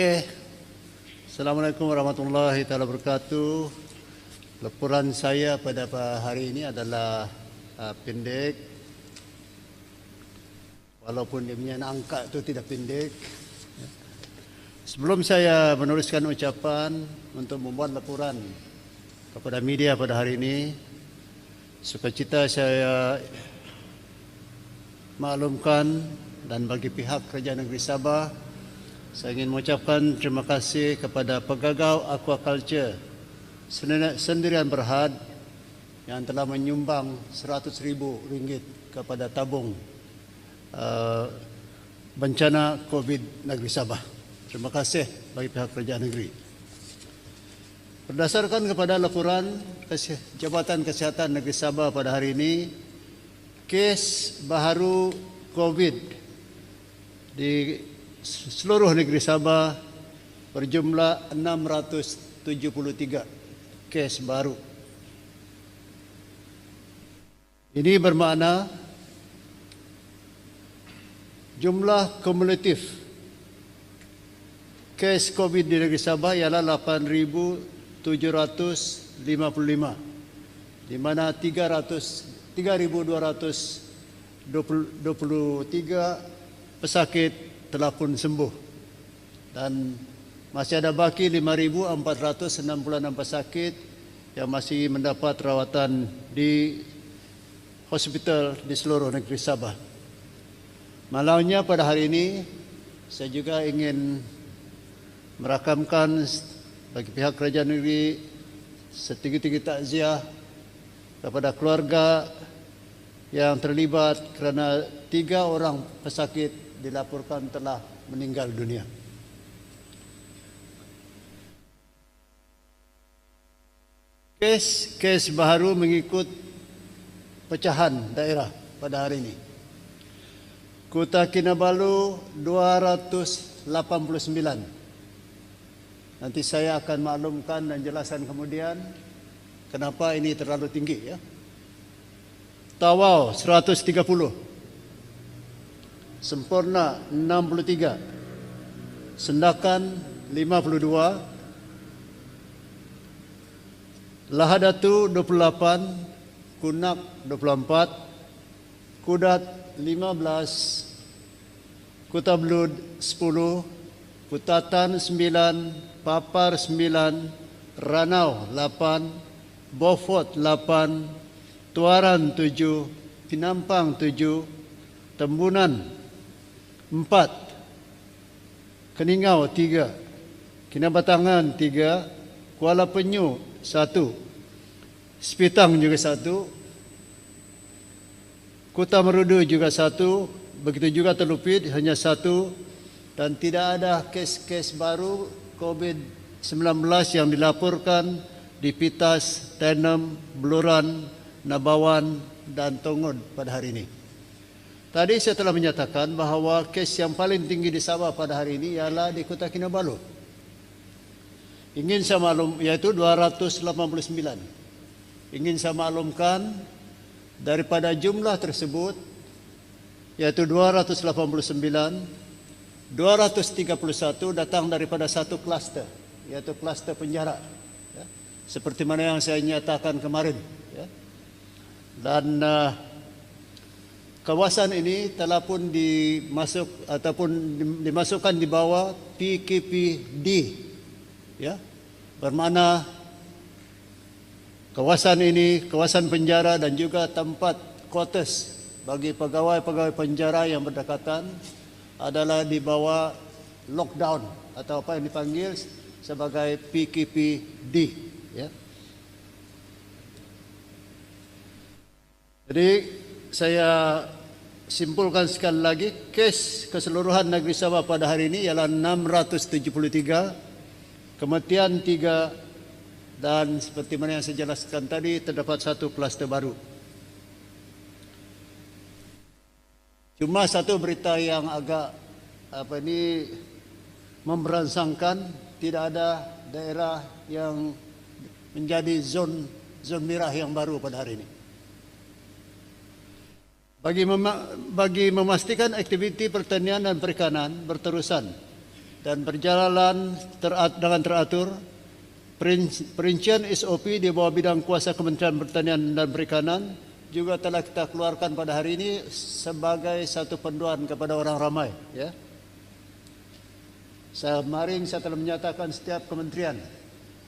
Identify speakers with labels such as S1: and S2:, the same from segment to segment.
S1: Okay. Assalamualaikum warahmatullahi wabarakatuh. Laporan saya pada hari ini adalah pendek, walaupun dia punya angka itu tidak pendek. Sebelum saya menuliskan ucapan untuk membuat laporan kepada media pada hari ini, sukacita saya maklumkan dan bagi pihak Kerajaan Negeri Sabah, saya ingin mengucapkan terima kasih kepada pegagau aquaculture Sendirian Berhad yang telah menyumbang RM100,000 kepada tabung bencana COVID Negeri Sabah. Terima kasih bagi pihak Kerajaan Negeri. Berdasarkan kepada laporan Jabatan Kesihatan Negeri Sabah pada hari ini, kes baharu COVID di seluruh negeri Sabah berjumlah 673 kes baru. Ini bermakna jumlah kumulatif kes COVID di negeri Sabah ialah 8,755, di mana 3,223 pesakit telah pun sembuh dan masih ada baki 5,466 pesakit yang masih mendapat rawatan di hospital di seluruh negeri Sabah. Malaunya pada hari ini saya juga ingin merakamkan bagi pihak Kerajaan Negeri setinggi-tinggi takziah kepada keluarga yang terlibat kerana 3 orang pesakit dilaporkan telah meninggal dunia. Kes baharu mengikut pecahan daerah pada hari ini. Kota Kinabalu 289. Nanti saya akan maklumkan dan jelaskan kemudian kenapa ini terlalu tinggi, ya. Tawau 130. Sempurna 63. Sendakan 52. Lahadatu 28. Kunak 24. Kudat 15. Kota Belud 10. Kutatan 9. Papar 9, Ranau 8, Beaufort 8, Tuaran 7, Pinampang 7, Tembunan 4, Keningau 3, Kinabatangan 3, Kuala Penyu 1, Sepitang juga 1, Kota Merudu juga 1, begitu juga Telupit hanya 1, dan tidak ada kes-kes baru COVID-19 yang dilaporkan di Pitas, Tenem, Beluran, Nabawan dan Tongod pada hari ini. Tadi saya telah menyatakan bahawa kes yang paling tinggi di Sabah pada hari ini ialah di Kota Kinabalu. Ingin saya maklum, yaitu 289. Ingin saya maklumkan daripada jumlah tersebut, yaitu 289, 231 datang daripada satu kluster, yaitu kluster penjara, ya, seperti mana yang saya nyatakan kemarin, ya. Dan kawasan ini telah pun dimasukkan di bawah PKPD, ya, bermakna kawasan ini kawasan penjara dan juga tempat quarters bagi pegawai-pegawai penjara yang berdekatan adalah di bawah lockdown atau apa yang dipanggil sebagai PKPD, ya. Jadi saya simpulkan sekali lagi, kes keseluruhan negeri Sabah pada hari ini ialah 673, kematian 3, dan seperti mana yang saya jelaskan tadi terdapat satu kluster baru. Cuma satu berita yang agak memberangsangkan, tidak ada daerah yang menjadi zon merah yang baru pada hari ini. Bagi memastikan aktiviti pertanian dan perikanan berterusan dan berjalan dengan teratur. Perincian SOP di bawah bidang kuasa Kementerian Pertanian dan Perikanan juga telah kita keluarkan pada hari ini sebagai satu panduan kepada orang ramai. Ya. Kemarin saya telah menyatakan setiap kementerian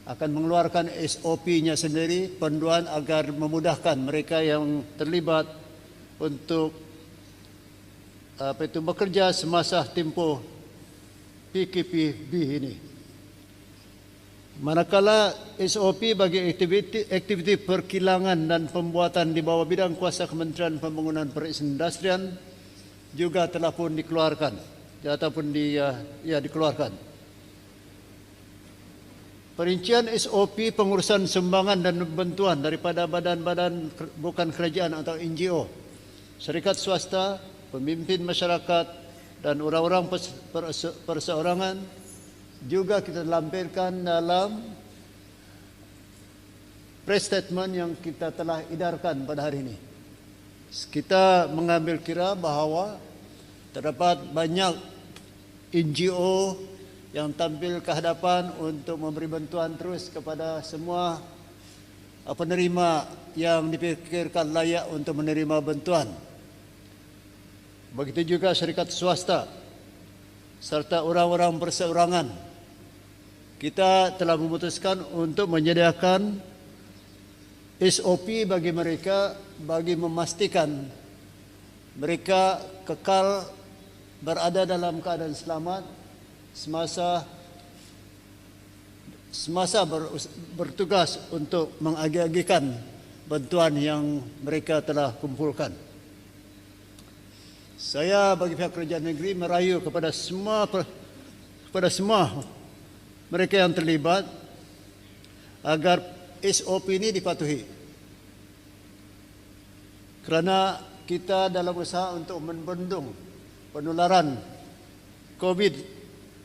S1: akan mengeluarkan SOP-nya sendiri, panduan agar memudahkan mereka yang terlibat untuk bekerja semasa tempoh PKPB ini. Manakala SOP bagi aktiviti perkilangan dan pembuatan di bawah bidang kuasa Kementerian Pembangunan Perindustrian juga telah pun dikeluarkan ataupun dikeluarkan. Perincian SOP pengurusan sumbangan dan bantuan daripada badan-badan bukan kerajaan atau NGO, syarikat swasta, pemimpin masyarakat dan orang-orang perseorangan juga kita lampirkan dalam press statement yang kita telah edarkan pada hari ini. Kita mengambil kira bahawa terdapat banyak NGO yang tampil ke hadapan untuk memberi bantuan terus kepada semua penerima yang dipikirkan layak untuk menerima bantuan. Begitu juga syarikat swasta serta orang-orang perseorangan. Kita telah memutuskan untuk menyediakan SOP bagi mereka bagi memastikan mereka kekal berada dalam keadaan selamat semasa bertugas untuk mengagi-agikan bantuan yang mereka telah kumpulkan. Saya bagi pihak kerajaan negeri merayu kepada semua mereka yang terlibat agar SOP ini dipatuhi. Kerana kita dalam usaha untuk membendung penularan COVID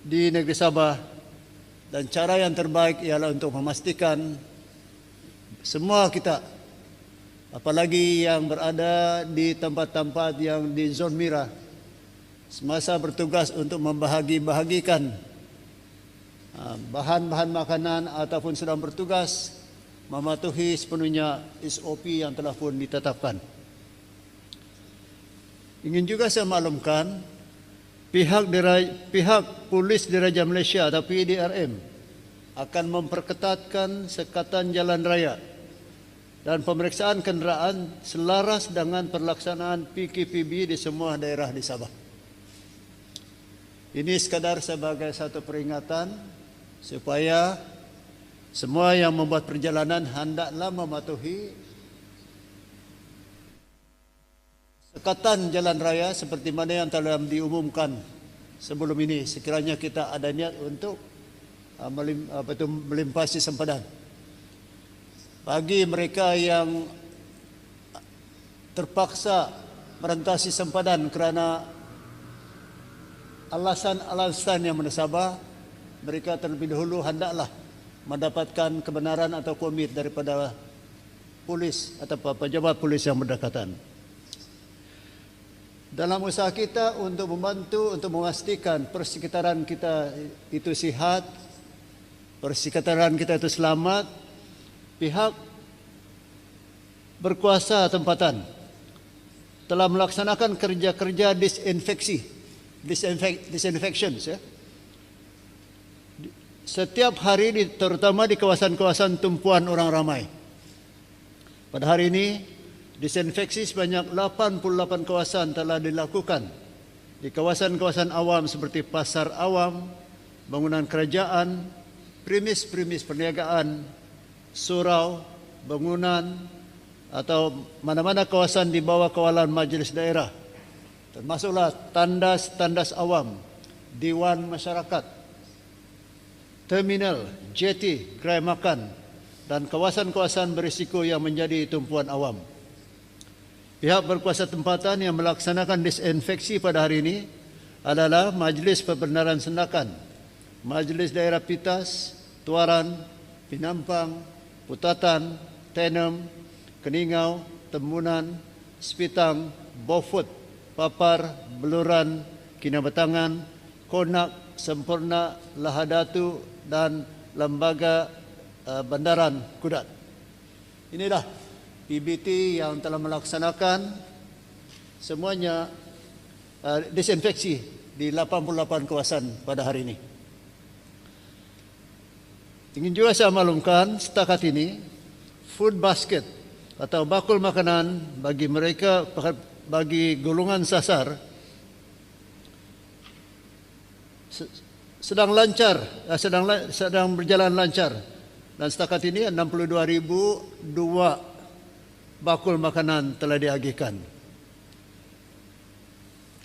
S1: di negeri Sabah, dan cara yang terbaik ialah untuk memastikan semua kita, apalagi yang berada di tempat-tempat yang di zon merah, semasa bertugas untuk membahagi-bahagikan bahan-bahan makanan ataupun sedang bertugas mematuhi sepenuhnya SOP yang telah pun ditetapkan. Ingin juga saya maklumkan pihak Polis Diraja Malaysia atau PDRM akan memperketatkan sekatan jalan raya dan pemeriksaan kenderaan selaras dengan pelaksanaan PKPB di semua daerah di Sabah. Ini sekadar sebagai satu peringatan supaya semua yang membuat perjalanan hendaklah mematuhi sekatan jalan raya seperti mana yang telah diumumkan sebelum ini, sekiranya kita ada niat untuk melimpasi sempadan. Bagi mereka yang terpaksa merentasi sempadan kerana alasan-alasan yang menasabah, mereka terlebih dahulu hendaklah mendapatkan kebenaran atau komit daripada polis atau pejabat polis yang berdekatan. Dalam usaha kita untuk membantu untuk memastikan persekitaran kita itu sihat, persekitaran kita itu selamat, pihak berkuasa tempatan telah melaksanakan kerja-kerja disinfections, ya. Setiap hari, terutama di kawasan-kawasan tumpuan orang ramai. Pada hari ini, disinfeksi sebanyak 88 kawasan telah dilakukan. Di kawasan-kawasan awam seperti pasar awam, bangunan kerajaan, premis-premis perniagaan, surau, bangunan, atau mana-mana kawasan di bawah kawalan majlis daerah. Termasuklah tandas-tandas awam, diwan masyarakat, terminal, jeti, gerai makan dan kawasan-kawasan berisiko yang menjadi tumpuan awam. Pihak berkuasa tempatan yang melaksanakan disinfeksi pada hari ini adalah Majlis Pembenaran Sendakan, Majlis Daerah Pitas, Tuaran, Pinampang, Putatan, Tenem, Keningau, Tembunan, Sepitang, Beaufort, Papar, Beluran, Kinabatangan, Konak, Sempurna, Lahadatu dan Lembaga Bandaran Kudat. Inilah PBT yang telah melaksanakan semuanya disinfeksi di 88 kawasan pada hari ini. Ingin juga saya maklumkan setakat ini food basket atau bakul makanan bagi mereka, bagi golongan sasar sedang lancar, sedang berjalan lancar, dan setakat ini 62.002 bakul makanan telah diagihkan.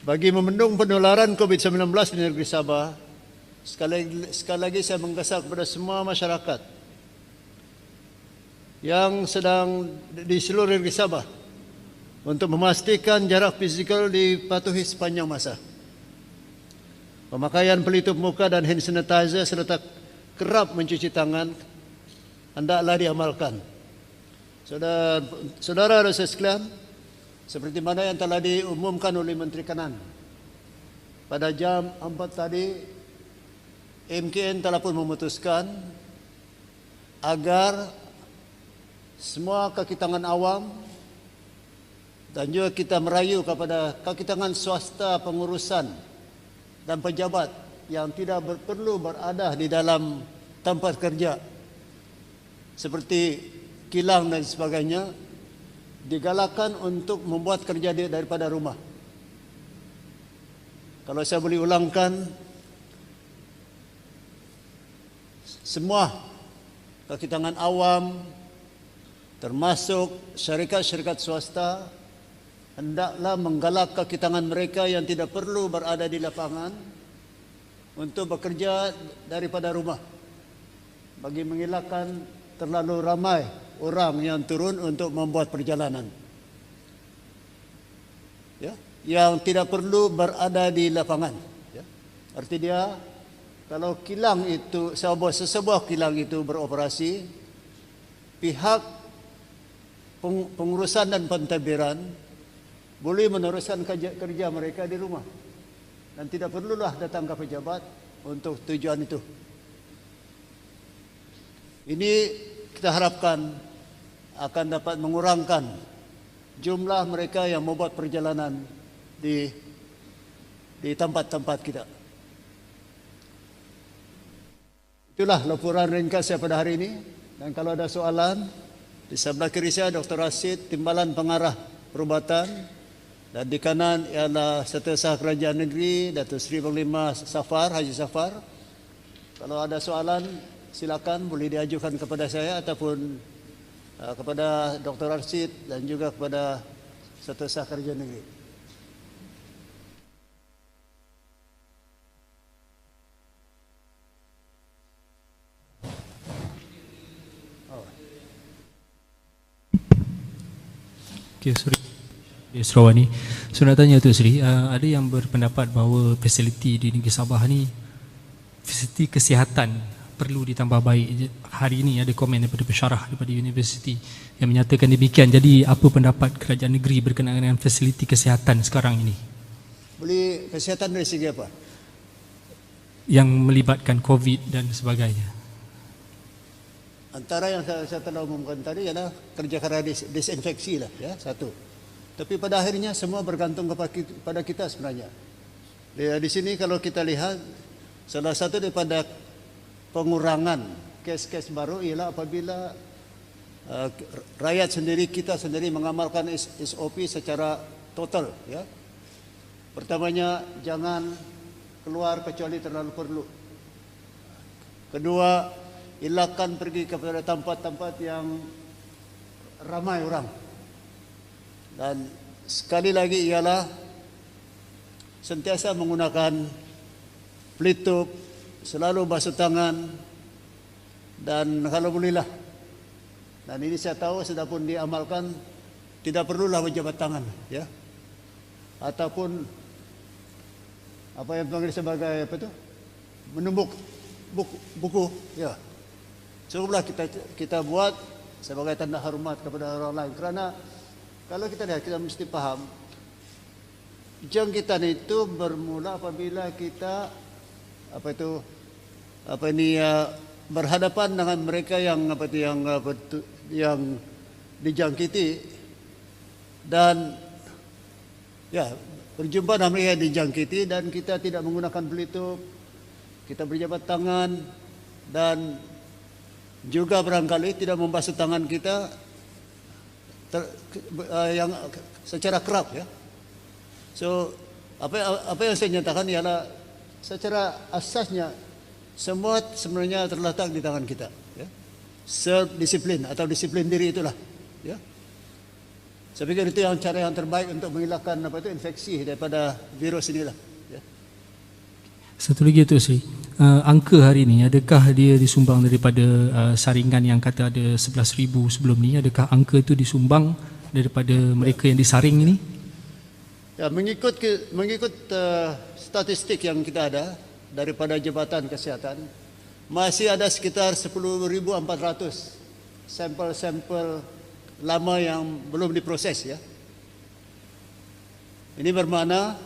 S1: Bagi membendung penularan COVID-19 di negeri Sabah, sekali lagi saya menggesak kepada semua masyarakat yang sedang di seluruh negeri Sabah untuk memastikan jarak fizikal dipatuhi sepanjang masa. Pemakaian pelitup muka dan hand sanitizer serta kerap mencuci tangan hendaklah diamalkan. Saudara-saudara sekalian, seperti mana yang telah diumumkan oleh Menteri Kanan pada jam 4 tadi, MKN telah pun memutuskan agar semua kaki tangan awam dan juga kita merayu kepada kaki tangan swasta pengurusan dan pejabat yang tidak perlu berada di dalam tempat kerja seperti kilang dan sebagainya, digalakkan untuk membuat kerja daripada rumah. Kalau saya boleh ulangkan, semua kaki tangan awam termasuk syarikat-syarikat swasta hendaklah menggalak kaki tangan mereka yang tidak perlu berada di lapangan untuk bekerja daripada rumah, bagi mengelakkan terlalu ramai orang yang turun untuk membuat perjalanan, ya, yang tidak perlu berada di lapangan, ya. Arti dia, kalau kilang itu, sebuah kilang itu beroperasi, pihak pengurusan dan pentadbiran boleh meneruskan kerja mereka di rumah dan tidak perlulah datang ke pejabat untuk tujuan itu. Ini kita harapkan akan dapat mengurangkan jumlah mereka yang membuat perjalanan di tempat-tempat kita. Itulah laporan ringkas saya pada hari ini, dan kalau ada soalan, di sebelah kiri saya Dr. Rashid, Timbalan Pengarah Perubatan, dan di kanan ialah Setiausaha Kerajaan Negeri Datuk Seri Panglima Safar, Haji Safar. Kalau ada soalan, silakan boleh diajukan kepada saya ataupun kepada Dr. Rashid dan juga kepada Setiausaha Kerajaan Negeri.
S2: Okay, sorry. Sarawak ni, so nak tanya tu Sri, ada yang berpendapat bahawa fasiliti di negeri Sabah ni, fasiliti kesihatan perlu ditambah baik. Hari ini ada komen daripada pensyarah daripada universiti yang menyatakan demikian. Jadi apa pendapat kerajaan negeri berkenaan dengan fasiliti kesihatan sekarang ini?
S1: Boleh kesihatan dari segi apa?
S2: Yang melibatkan COVID dan sebagainya.
S1: Antara yang saya telah umumkan tadi adalah kerja disinfeksi lah, ya, satu. Tapi pada akhirnya semua bergantung kepada kita sebenarnya. Di sini kalau kita lihat, salah satu daripada pengurangan kes-kes baru ialah apabila rakyat sendiri, kita sendiri mengamalkan SOP secara total, ya. Pertamanya, jangan keluar kecuali terlalu perlu. Kedua, elakkan pergi kepada tempat-tempat yang ramai orang. Dan sekali lagi ialah sentiasa menggunakan pelitup, selalu basuh tangan, dan kalau bolehlah, dan ini saya tahu sudah pun diamalkan, tidak perlulah berjabat tangan, ya, ataupun apa yang dipanggil sebagai apa itu, menumbuk buku, ya. Cukuplah kita buat sebagai tanda hormat kepada orang lain. Kerana kalau kita lihat, kita mesti faham jangkitan itu bermula apabila kita berhadapan dengan mereka yang yang dijangkiti, dan ya berjumpa dengan mereka yang dijangkiti, dan kita tidak menggunakan pelitup, kita berjabat tangan, dan juga barangkali tidak membasuh tangan kita yang secara kerap, ya. So apa yang saya nyatakan ialah secara asasnya semua sebenarnya terletak di tangan kita, ya. Self disiplin atau disiplin diri itulah, ya. Saya pikir itu cara yang terbaik untuk menghilangkan infeksi daripada virus inilah, ya.
S2: Satu lagi tu Sri, angka hari ini adakah dia disumbang daripada saringan yang kata ada 11,000 sebelum ni, adakah angka itu disumbang daripada mereka yang disaring ini?
S1: Ya, mengikut statistik yang kita ada daripada Jabatan Kesihatan, masih ada sekitar 10,400 sampel-sampel lama yang belum diproses, ya. Ini bermakna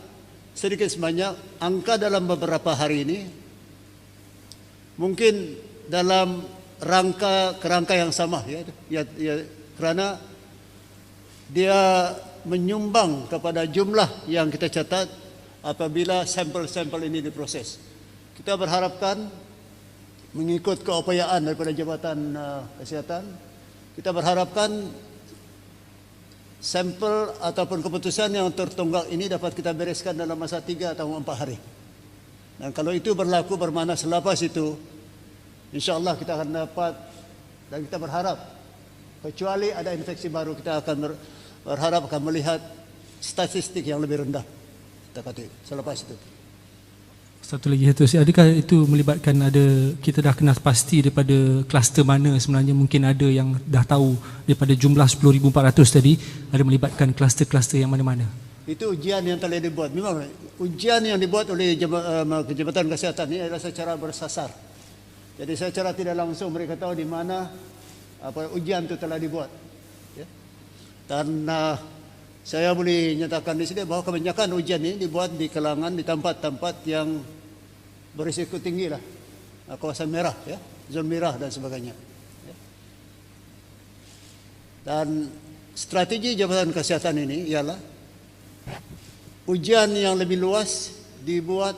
S1: sedikit sebanyak angka dalam beberapa hari ini mungkin dalam kerangka yang sama, ya, kerana dia menyumbang kepada jumlah yang kita catat apabila sampel-sampel ini diproses. Kita berharapkan mengikut keupayaan daripada Jabatan Kesihatan, kita berharapkan sampel ataupun keputusan yang tertunggak ini dapat kita bereskan dalam masa 3 atau 4 hari. Dan kalau itu berlaku, bermakna selepas itu insya-Allah kita akan dapat, dan kita berharap kecuali ada infeksi baru, kita akan berharap akan melihat statistik yang lebih rendah. Kita kata selepas itu.
S2: Satu lagi tu, adakah itu melibatkan kita dah kenal pasti daripada kluster mana sebenarnya, mungkin ada yang dah tahu daripada jumlah 10,400 tadi, ada melibatkan kluster-kluster yang mana-mana?
S1: Itu ujian yang telah dibuat. Memang ujian yang dibuat oleh Jabatan Kesihatan ini adalah secara bersasar. Jadi secara tidak langsung mereka tahu di mana ujian itu telah dibuat, ya. Dan saya boleh nyatakan di sini bahawa kebanyakan ujian ini dibuat di kalangan, di tempat-tempat yang berisiko tinggi lah, kawasan merah, ya, zon merah dan sebagainya, ya. Dan strategi Jabatan Kesihatan ini ialah ujian yang lebih luas dibuat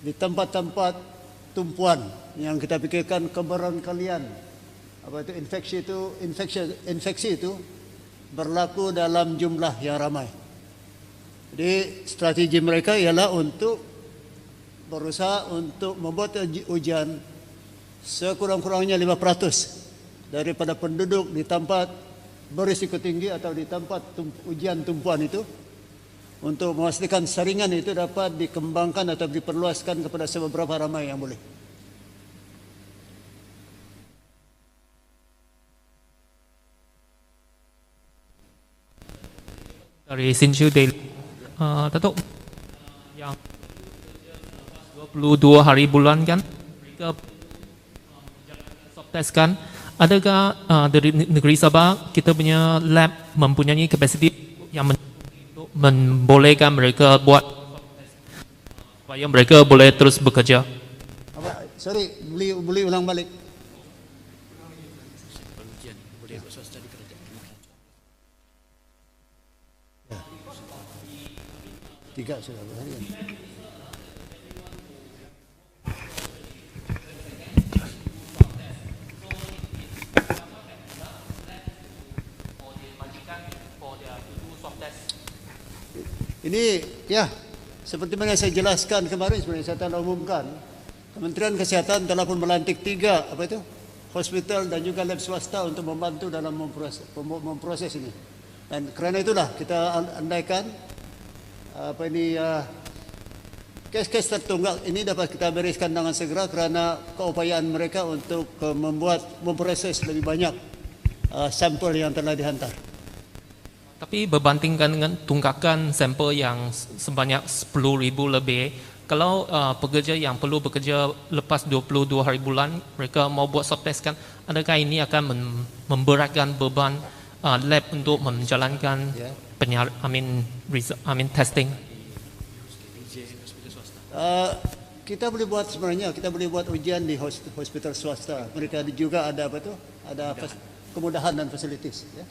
S1: di tempat-tempat tumpuan yang kita pikirkan kebarangkalian infeksi itu berlaku dalam jumlah yang ramai. Jadi strategi mereka ialah untuk berusaha untuk membuat ujian sekurang-kurangnya 5% daripada penduduk di tempat berisiko tinggi atau di tempat ujian tumpuan itu, untuk memastikan saringan itu dapat dikembangkan atau diperluaskan kepada seberapa ramai yang boleh.
S3: Dari Sinju Daily, Datuk, yang 22 hari bulan kan mereka swab test kan, adakah dari negeri Sabah kita punya lab mempunyai kapasiti yang membolehkan mereka buat supaya mereka boleh terus bekerja?
S1: Sorry, boleh ulang balik. Tiga sudah berharian. Ini ya, seperti mana saya jelaskan kemarin, sebenarnya saya telah umumkan, Kementerian Kesihatan telah pun melantik 3 hospital dan juga lab swasta untuk membantu dalam memproses ini. Dan kerana itulah kita andaikan kes-kes tertunggak ini dapat kita bereskan dengan segera kerana keupayaan mereka untuk memproses lebih banyak sampel yang telah dihantar.
S3: Tapi berbandingkan dengan tunggakan sampel yang sebanyak 10,000 lebih, kalau pekerja yang perlu bekerja lepas 22 hari bulan mereka mau buat swab test kan, adakah ini akan memberatkan beban lab untuk menjalankan testing?
S1: kita boleh buat sebenarnya, kita boleh buat ujian di hospital swasta. Mereka juga ada apa tu? Ada kemudahan dan fasilitas. Ya.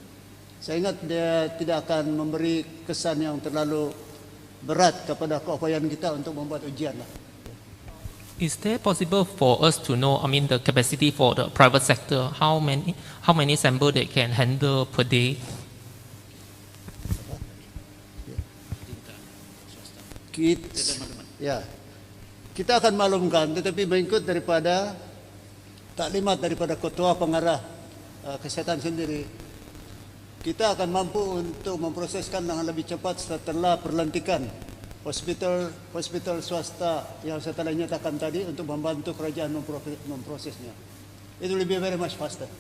S1: Saya ingat dia tidak akan memberi kesan yang terlalu berat kepada keupayaan kita untuk membuat ujian lah.
S3: Is there possible for us to know, I mean, the capacity for the private sector, how many sample they can handle per day?
S1: Kita akan maklumkan, tetapi mengikut daripada taklimat daripada ketua pengarah kesihatan sendiri, kita akan mampu untuk memproseskan dengan lebih cepat setelah perlantikan hospital swasta yang saya telah nyatakan tadi untuk membantu kerajaan memprosesnya. It will be very much faster.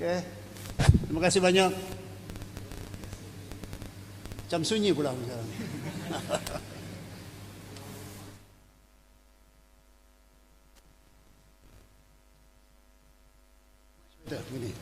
S1: Okay. Terima kasih banyak. Macam sunyi pula sekarang. Begini.